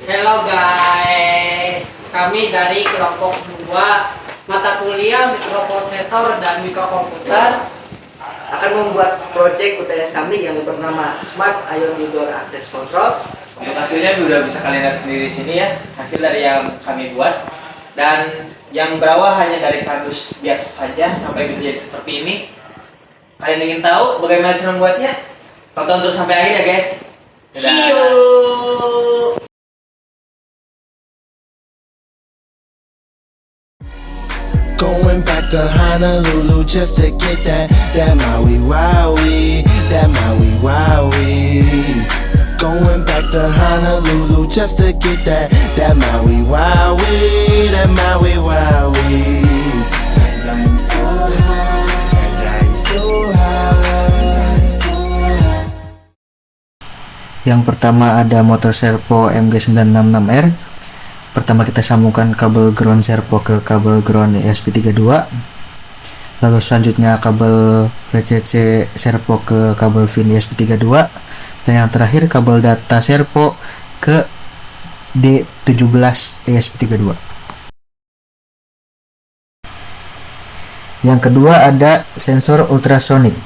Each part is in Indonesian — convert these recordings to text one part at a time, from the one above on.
Hello guys, kami dari kelompok 2 mata kuliah mikroprosesor dan mikrokomputer akan membuat proyek UTS kami yang bernama Smart IoT Door Access Control. Untuk hasilnya udah bisa kalian lihat sendiri di sini ya, hasil dari yang kami buat. Dan yang berawal hanya dari kardus biasa saja sampai bisa jadi seperti ini. Kalian ingin tahu bagaimana cara membuatnya? Tonton terus sampai akhir ya guys. Dadah. See you. Going back to Honolulu just to get that Maui Wowie, that Maui Wowie. Going back to Honolulu just to get that Maui Wowie, that Maui Wowie. And I'm so high, and I'm so high. Yang pertama ada motor servo MG966R. Pertama kita sambungkan kabel ground servo ke kabel ground ESP32. Lalu selanjutnya kabel VCC servo ke kabel VIN ESP32. Dan yang terakhir kabel data servo ke D17 ESP32. Yang kedua ada sensor ultrasonik.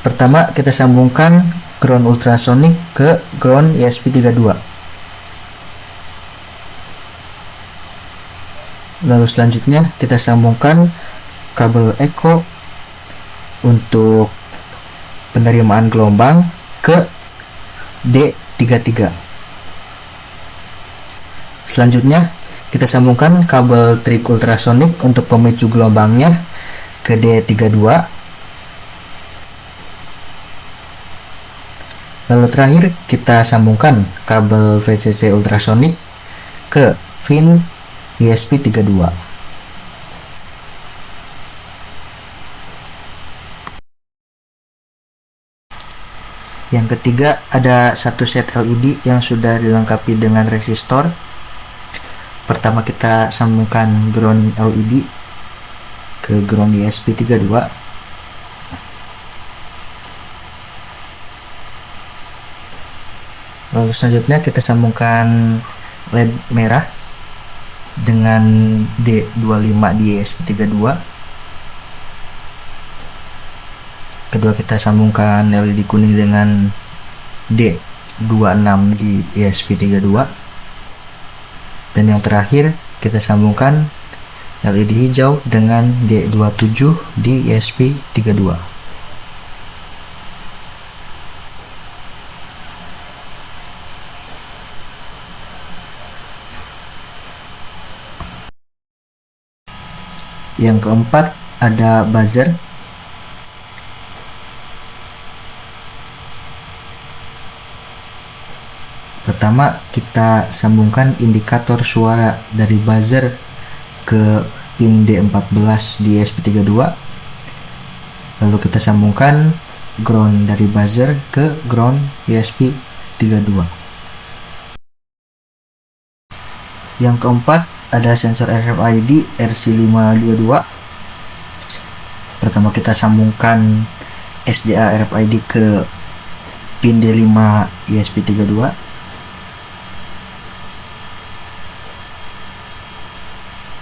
Pertama kita sambungkan ground ultrasonik ke ground ESP32. Lalu selanjutnya kita sambungkan kabel echo untuk penerimaan gelombang ke D33. Selanjutnya kita sambungkan kabel trik ultrasonik untuk pemicu gelombangnya ke D32. Lalu terakhir kita sambungkan kabel VCC ultrasonik ke VIN ESP32. Yang ketiga ada satu set LED yang sudah dilengkapi dengan resistor. Pertama kita sambungkan ground LED ke ground ESP32. Lalu selanjutnya kita sambungkan LED merah dengan D25 di ESP32. Kedua kita sambungkan LED kuning dengan D26 di ESP32. Dan yang terakhir kita sambungkan LED hijau dengan D27 di ESP32. Yang keempat ada buzzer. Pertama kita sambungkan indikator suara dari buzzer ke pin D14 di ESP32. Lalu kita sambungkan ground dari buzzer ke ground ESP32. Yang keempat ada sensor RFID RC522. Pertama kita sambungkan SDA RFID ke pin D5 ESP32.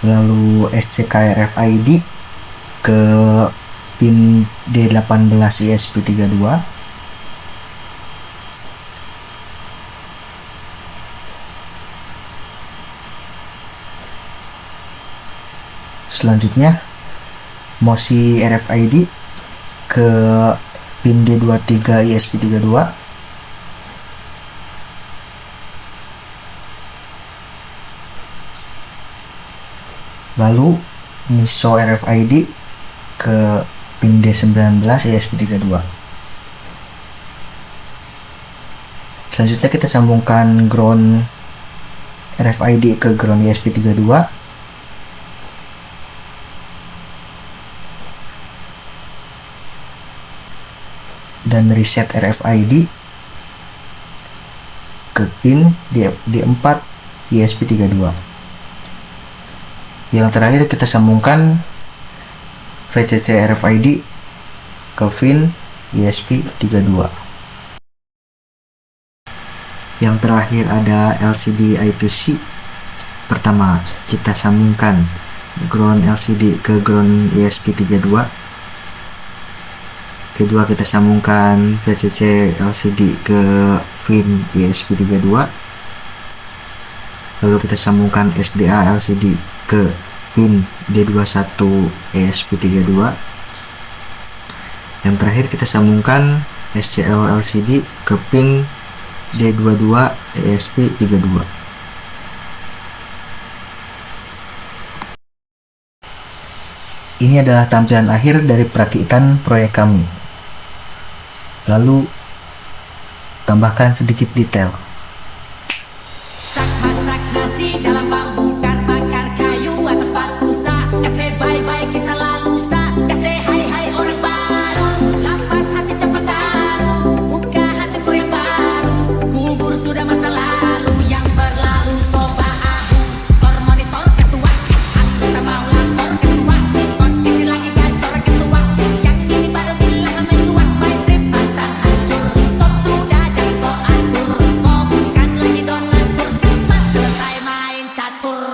Lalu SCK RFID ke pin D18 ESP32. Selanjutnya MOSI RFID ke pin D23 ESP32. Lalu MISO RFID ke pin D19 ESP32. Selanjutnya kita sambungkan ground RFID ke ground ESP32. Dan reset RFID ke pin D4 ESP32. Yang terakhir kita sambungkan VCC RFID ke pin ESP32. Yang terakhir ada LCD I2C. Pertama, kita sambungkan ground LCD ke ground ESP32. Kedua, kita sambungkan VCC LCD ke pin ESP32. Lalu kita sambungkan SDA LCD ke pin D21 ESP32. Yang terakhir, kita sambungkan SCL LCD ke pin D22 ESP32. Ini adalah tampilan akhir dari perakitan proyek kami. Lalu tambahkan sedikit detail. Masak nasi dalam bambu bakar kayu atas batu sa. Kasih bye-bye kisah lalu sa. Kasih hai-hai orang baru. Lapas hati cepat taruh. Buka hati for yang baru. Kubur sudah masa lalu yang berlalu. Soba aku or monitor ketua. Aku tak mau lapor ketua. Kondisi lagi gacor ketua. Yang ini baru bilang main tua. My trip pantang hancur. Stop sudah jangan kau atur. Kau bukan lagi donatur. Sekarang selesai main catur.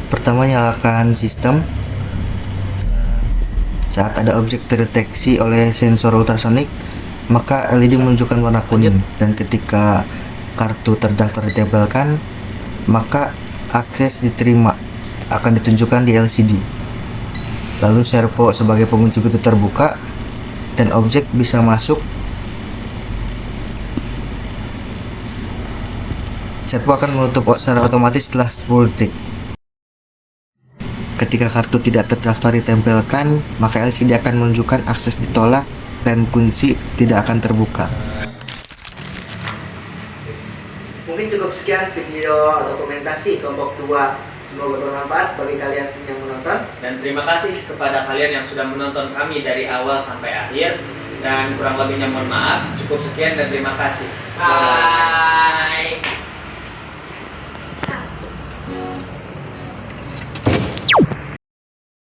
Pertama, nyalakan sistem. Saat ada objek terdeteksi oleh sensor ultrasonik, maka LED menunjukkan warna kuning, dan ketika kartu terdaftar ditempelkan, maka akses diterima akan ditunjukkan di LCD. Lalu servo sebagai pengunci pintu terbuka dan objek bisa masuk. Servo akan menutup secara otomatis setelah 10 detik. Ketika kartu tidak terdaftar ditempelkan, maka LCD akan menunjukkan akses ditolak dan kunci tidak akan terbuka. Mungkin cukup sekian video dokumentasi kelompok 2. Semoga bermanfaat bagi kalian yang menonton. Dan terima kasih kepada kalian yang sudah menonton kami dari awal sampai akhir. Dan kurang lebihnya mohon maaf. Cukup sekian dan terima kasih. Bye.